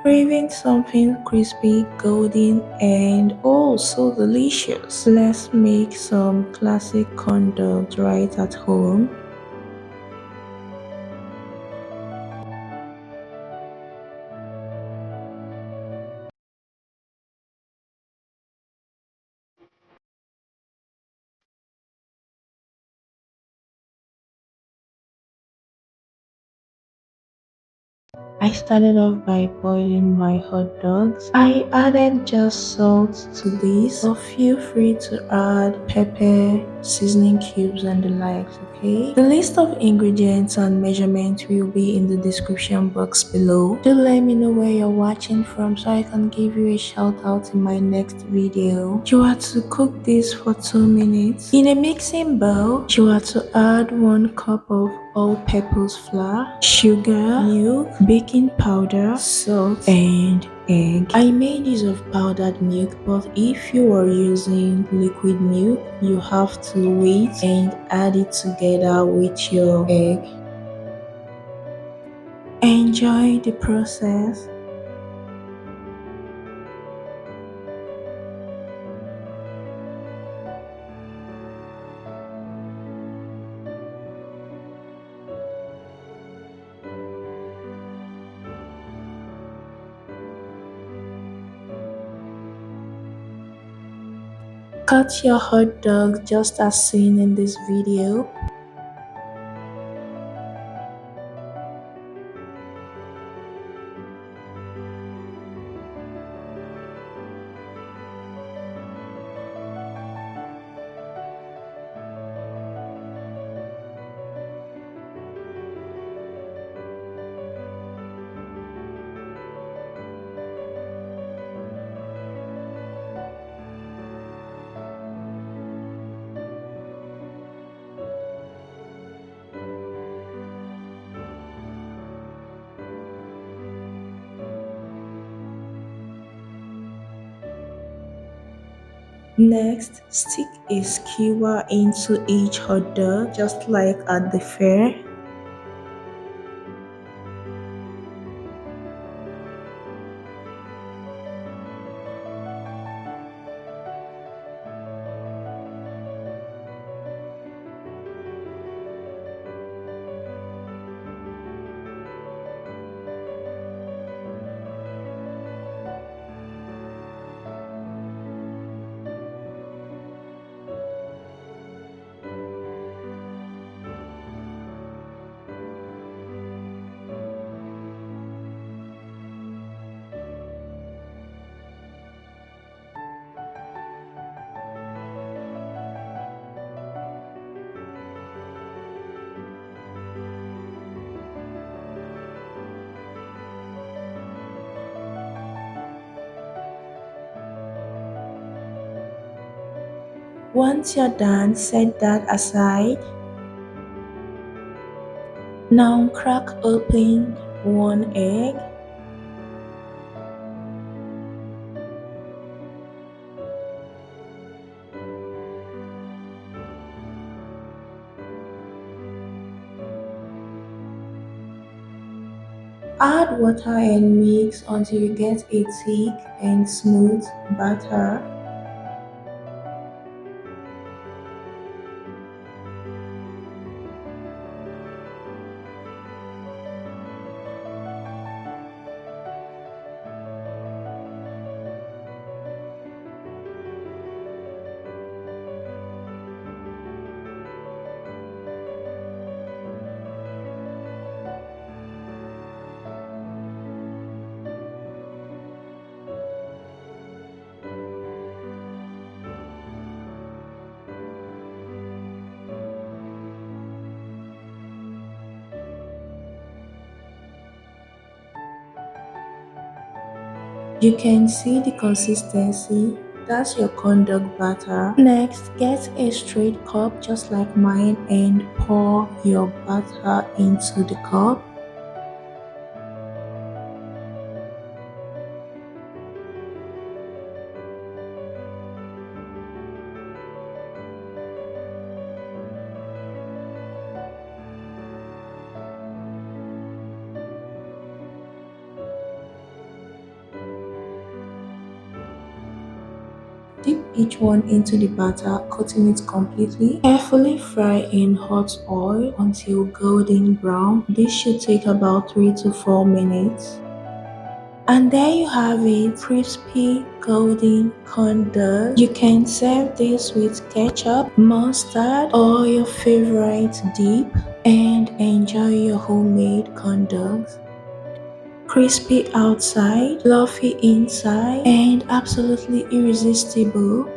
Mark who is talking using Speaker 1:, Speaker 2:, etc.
Speaker 1: Craving something crispy, golden, and oh so delicious. Let's make some classic corn dogs right at home. I started off by boiling my hot dogs. I added just salt to this, but feel free to add pepper, seasoning cubes, and the likes, okay? The list of ingredients and measurements will be in the description box below. Do let me know where you're watching from so I can give you a shout out in my next video. You are to cook this for 2 minutes. In a mixing bowl, you are to add 1 cup of all-purpose flour, sugar, milk, baking powder, salt, and egg. I made use of powdered milk, but if you are using liquid milk, you have to wait and add it together with your egg. Enjoy the process. Cut your hot dog just as seen in this video. Next, stick a skewer into each hot dog just like at the fair. Once you're done, set that aside. Now crack open 1 egg. Add water and mix until you get a thick and smooth batter. You can see the consistency. That's your corn dog batter. Next, get a straight cup just like mine and pour your batter into the cup. each one into the batter, coating it completely. Carefully fry in hot oil until golden brown. This should take about 3 to 4 minutes. And there you have it, crispy golden corn dogs. You can serve this with ketchup, mustard, or your favorite dip and enjoy your homemade corn dogs. Crispy outside, fluffy inside, and absolutely irresistible.